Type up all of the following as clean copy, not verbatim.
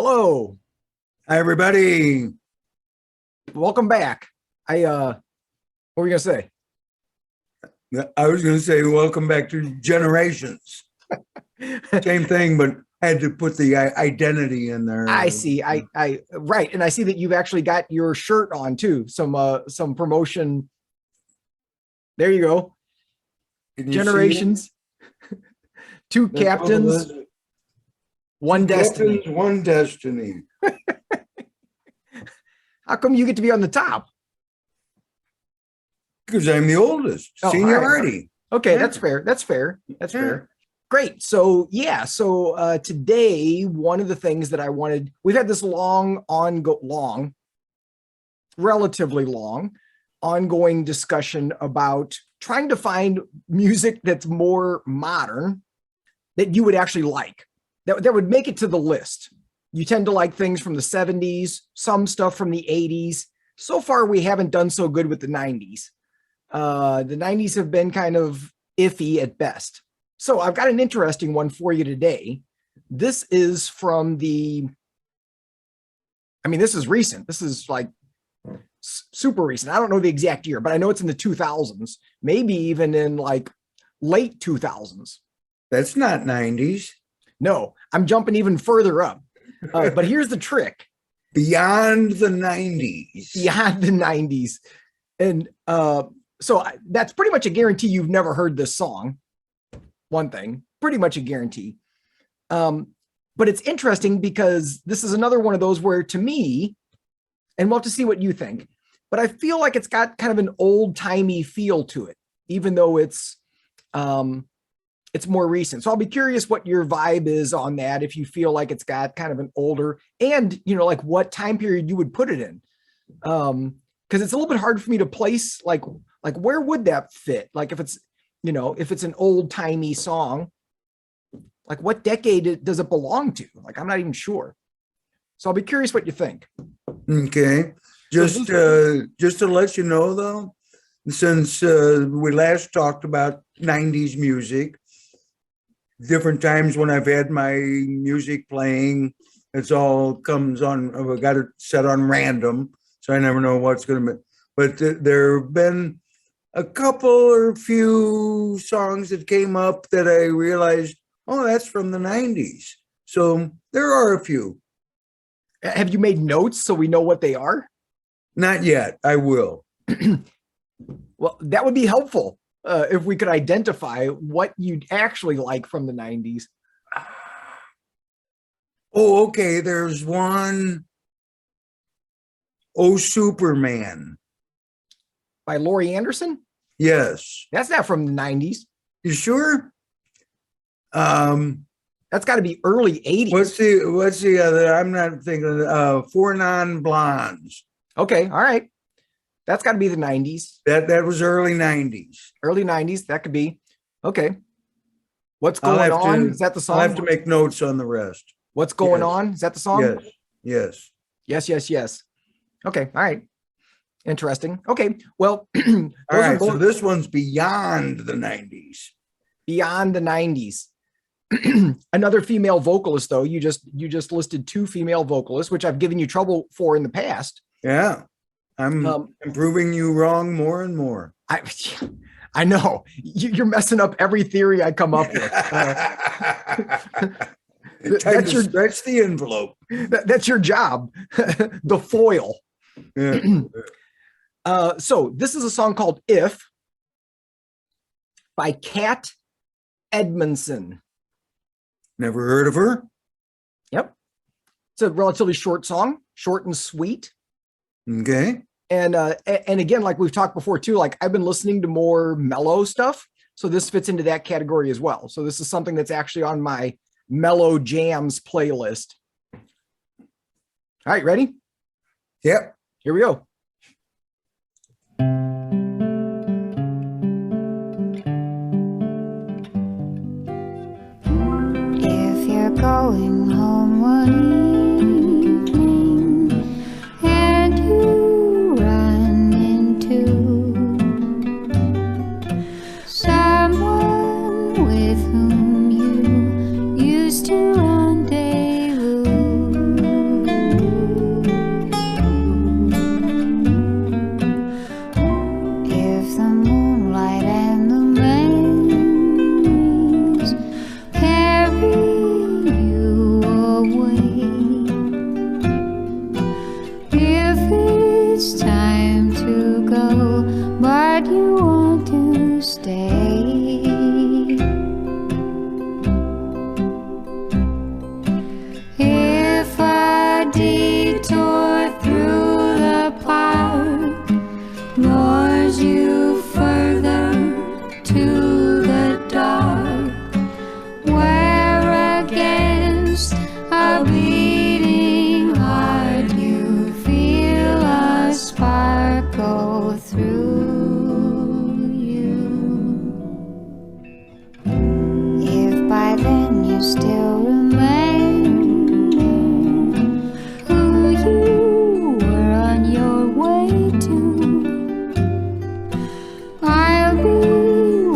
Hello, Hi, everybody. welcome back. What were you gonna say? I was going to say, welcome back to Generations. Same thing, but had to put the identity in there. I see. Right, and I see that you've actually got your shirt on too. Some promotion. There you go. Can you see it? Generations, two That's all captains, it is. one destiny. Captains, one destiny. How come you get to be on the top? Because I'm the oldest. Oh, all right. Seniority. Okay, Yeah. that's fair. That's fair. That's Yeah. fair. Great. So today, one of the things that I wanted, we've had this relatively long, ongoing discussion about trying to find music that's more modern that you would actually like, that would make it to the list. You tend to like things from the 70s, some stuff from the 80s. So far, we haven't done so good with the 90s. The 90s have been kind of iffy at best. So I've got an interesting one for you today. This is this is recent. This is like super recent. I don't know the exact year, but I know it's in the 2000s, maybe even in like late 2000s. That's not 90s. No, I'm jumping even further up. But here's the trick. Beyond the 90s. Beyond the 90s. And so that's pretty much a guarantee you've never heard this song. One thing, pretty much a guarantee. But it's interesting because this is another one of those where, to me, and we'll have to see what you think, but I feel like it's got kind of an old-timey feel to it, even though it's more recent. So I'll be curious what your vibe is on that, if you feel like it's got kind of an older, and like what time period you would put it in. Because it's a little bit hard for me to place, like where would that fit? Like if it's an old-timey song, like what decade does it belong to? Like I'm not even sure. So I'll be curious what you think. Okay. Just to let you know, though, since we last talked about 90s music, different times when I've had my music playing, it's all comes on, I've got it set on random, so I never know what's going to be. But there have been a couple or few songs that came up that I realized, oh, that's from the 90s. So there are a few. Have you made notes so we know what they are? Not yet. I will. Well, that would be helpful if we could identify what you'd actually like from the 90s. Oh, okay. There's one. Oh, Superman. By Laurie Anderson? Yes. That's not from the 90s. You sure? That's got to be early 80s. What's the other? I'm not thinking. Four Non-Blondes. Okay, all right. That's got to be the 90s. That was early 90s. Early 90s. That could be. Okay. What's going on? Is that the song? I'll have to make notes on the rest. What's going on? Is that the song? Yes. Yes. Okay. All right. Interesting. Okay. Well, all right. So this one's beyond the 90s. Beyond the 90s. Another female vocalist, though. You just listed two female vocalists, which I've given you trouble for in the past. Yeah. I'm proving you wrong more and more. I know you're messing up every theory I come up with. Time to stretch the envelope. That's your job. The foil. Yeah. So this is a song called "If" by Kat Edmonson. Never heard of her. Yep. It's a relatively short song, short and sweet. Okay. And again, like we've talked before too, like I've been listening to more mellow stuff. So this fits into that category as well. So this is something that's actually on my mellow jams playlist. All right, ready? Yep. Here we go. If you're going home one evening and you run into someone with whom you used to rendezvous, if the moonlight and the memories carry you away? If it's time to go, but you want to stay, if a detour through the park lures you further to the dark, where against a beating heart you feel a spark go through you. If by then you still remember who you were on your way to, I'll be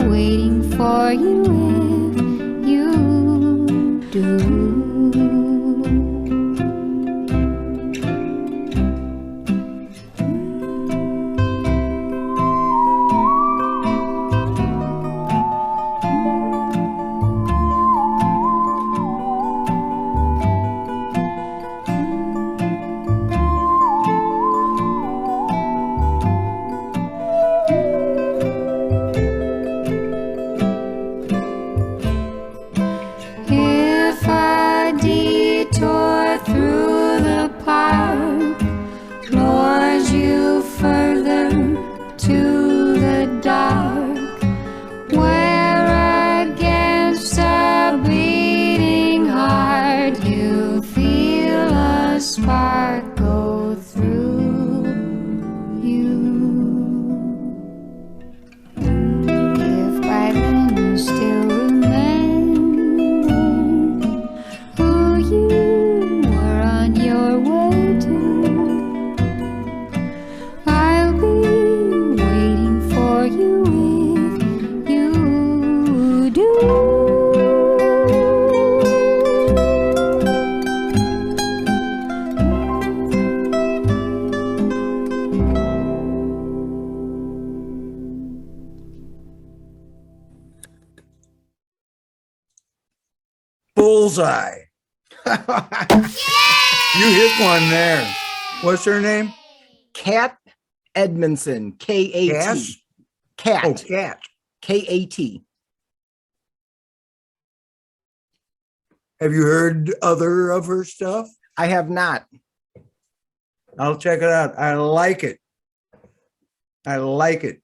waiting for you if you do. If a detour through the park lures you further to the dark, where against a beating heart you feel a spark go through you. If by then you still remember who you were on your way to, I'll be waiting for you if you do. Bullseye. You hit one there. What's her name? Kat Edmonson, K-A-T. Cass? Kat, Oh, Cat. K-A-T. Have you heard other of her stuff? I have not. I'll check it out. I like it. I like it.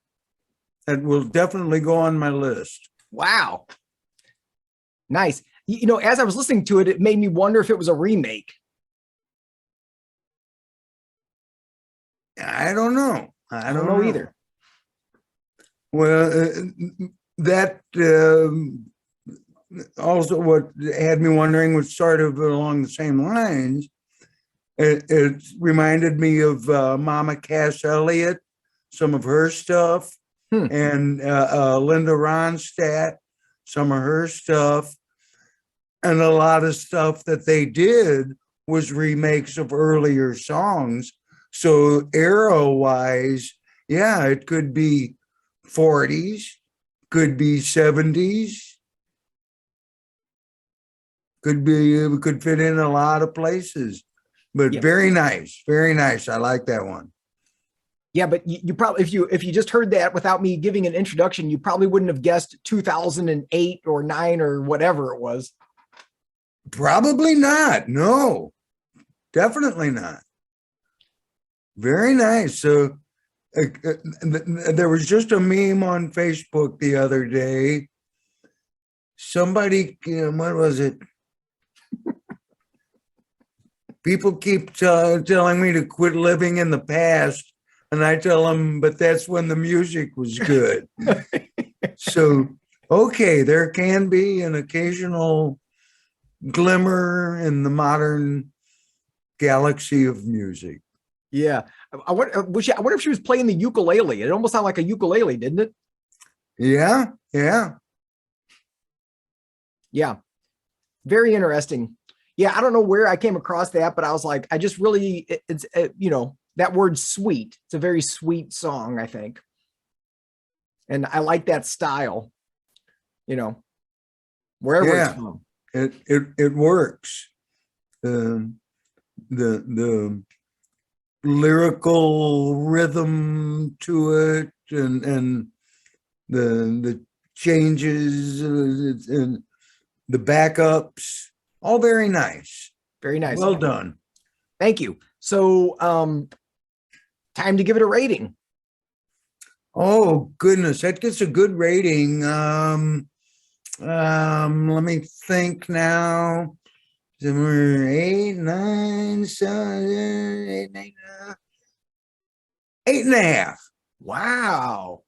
It will definitely go on my list. Wow. Nice. You know, as I was listening to it, it made me wonder if it was a remake. I don't know. I don't know either. Well, that also what had me wondering was sort of along the same lines. It reminded me of Mama Cass Elliot, some of her stuff, and Linda Ronstadt, some of her stuff. And a lot of stuff that they did was remakes of earlier songs. So era-wise, yeah, it could be 40s, could be 70s, could fit in a lot of places. But Yeah. very nice, very nice. I like that one. Yeah, but you probably, if you just heard that without me giving an introduction, you probably wouldn't have guessed 2008 or 9 or whatever it was. Probably not. No, definitely not. Very nice. So there was just a meme on Facebook the other day. Somebody, what was it? People keep telling me to quit living in the past. And I tell them, but that's when the music was good. So, okay, there can be an occasional glimmer in the modern galaxy of music. Yeah. I wonder if she was playing the ukulele. It almost sounded like a ukulele, didn't it? Yeah, yeah. Yeah. Very interesting. Yeah, I don't know where I came across that, but I was like, I just really, it's that word sweet. It's a very sweet song, I think. And I like that style, you know, wherever Yeah. it's from. It works. The lyrical rhythm to it, and the changes, and the backups, all very nice. Very nice. Well done. Thank you. So time to give it a rating. Oh goodness, that gets a good rating. Let me think now. 8, 9, 7, 8, 9, 8.5. Wow.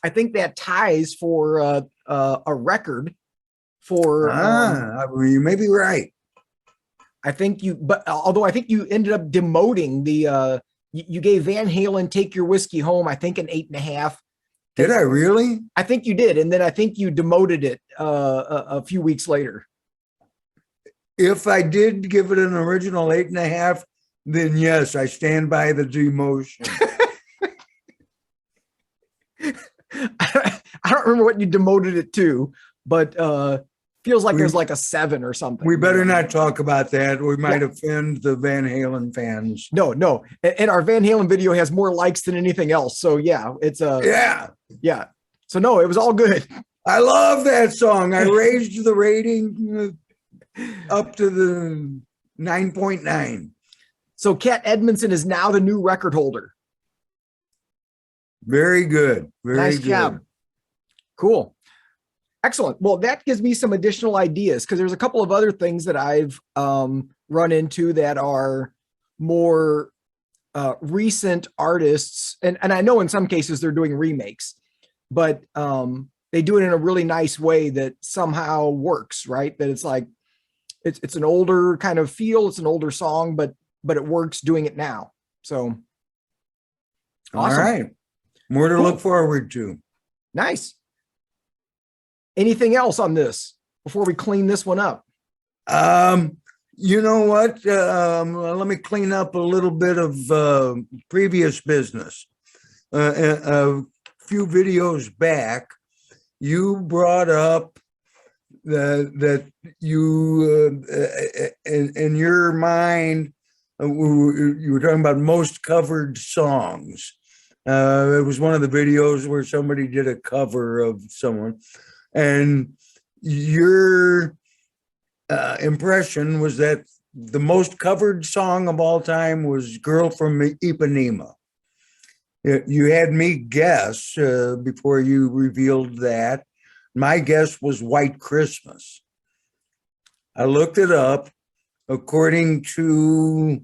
I think that ties for a record for You may be right. I think but although I think you ended up demoting the you gave Van Halen Take Your Whiskey Home, I think an 8.5. Did I really? I think you did. And then I think you demoted it a few weeks later. If I did give it an original 8.5, then yes, I stand by the demotion. I don't remember what you demoted it to, but feels like there's like a 7 or something. We better not talk about that. We might offend the Van Halen fans. No. And our Van Halen video has more likes than anything else. So yeah, it's yeah. So no, it was all good. I love that song. I raised the rating up to the 9.9. So Cat Edmonson is now the new record holder. Very good. Very Nice good. job. Cool. Excellent. Well, that gives me some additional ideas because there's a couple of other things that I've run into that are more recent artists. And I know in some cases they're doing remakes, but they do it in a really nice way that somehow works, right? That it's like, it's an older kind of feel. It's an older song, but it works doing it now. So awesome. All right. More to look forward to. Nice. Anything else on this before we clean this one up? You know what? Let me clean up a little bit of previous business. A few videos back, you brought up that you, in your mind, you were talking about most covered songs. It was one of the videos where somebody did a cover of someone, and your impression was that the most covered song of all time was "Girl from Ipanema." You had me guess before you revealed that. My guess was "White Christmas." I looked it up. According to,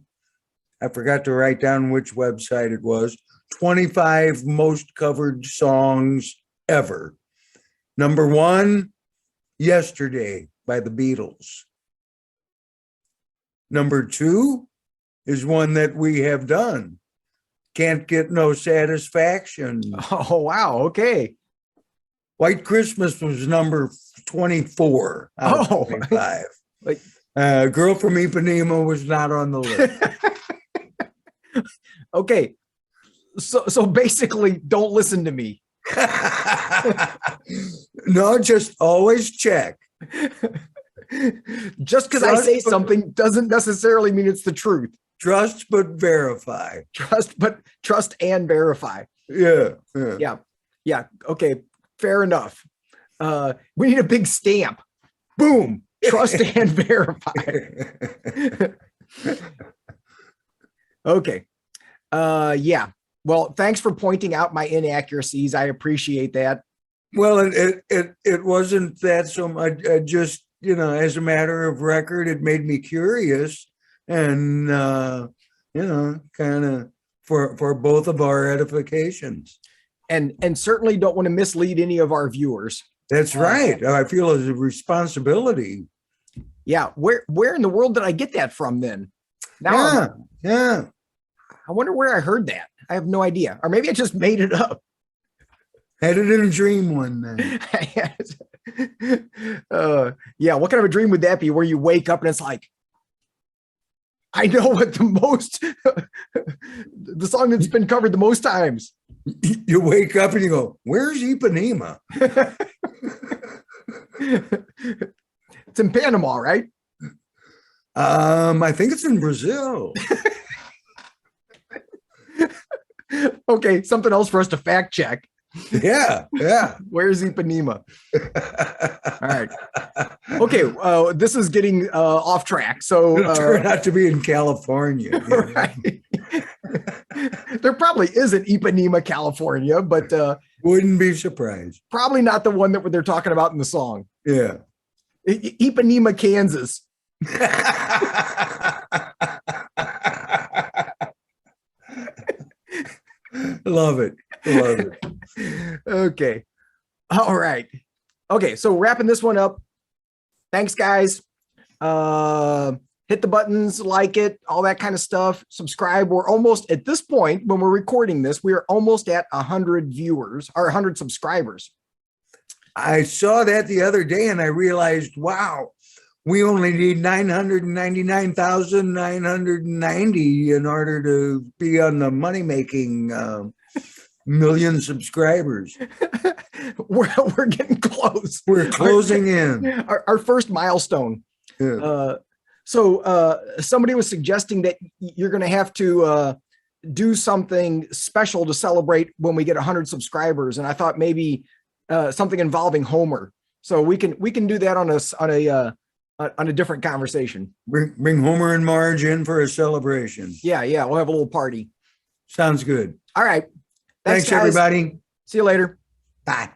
I forgot to write down which website it was, 25 most covered songs ever. Number 1, "Yesterday" by the Beatles. Number 2 is one that we have done, "Can't Get No Satisfaction." Oh, wow. Okay. "White Christmas" was number 24 out of 25. Like, "Girl from Ipanema" was not on the list. okay. So basically, don't listen to me. No, just always check. Just because I say something doesn't necessarily mean it's the truth. Trust but verify. Trust and verify. Yeah. Yeah. Okay. Fair enough. We need a big stamp. Boom. Trust and verify. Okay. Yeah. Well, thanks for pointing out my inaccuracies. I appreciate that. Well, it wasn't that so much. Just, as a matter of record, it made me curious, and kind of for both of our edifications. And certainly don't want to mislead any of our viewers. That's right. I feel as a responsibility. Yeah. Where in the world did I get that from then? Now Yeah. I wonder where I heard that. I have no idea. Or maybe I just made it up. Had it in a dream one night. Yeah. What kind of a dream would that be where you wake up and it's like, I know what the song that's been covered the most times. You wake up and you go, where's Ipanema? It's in Panama, right? I think it's in Brazil. Okay, something else for us to fact check. Yeah, yeah. Where's Ipanema? All right. Okay, this is getting off track. So It'll turn out to be in California. right. There probably is an Ipanema, California, but Wouldn't be surprised. probably not the one that they're talking about in the song. Yeah. Ipanema, Kansas. Love it. Love it. Okay. All right. Okay, so wrapping this one up. Thanks, guys. Hit the buttons, like it, all that kind of stuff. Subscribe. We're almost at this point when we're recording this, we are almost at 100 viewers or 100 subscribers. I saw that the other day and I realized, wow, we only need 999,990 in order to be on the money-making million subscribers. We're getting close. We're closing in. Our first milestone. Yeah. So somebody was suggesting that you're going to have to do something special to celebrate when we get 100 subscribers, and I thought maybe something involving Homer. So we can do that on a different conversation. Bring Homer and Marge in for a celebration. Yeah, we'll have a little party. Sounds good. All right. Thanks guys. everybody. See you later. Bye.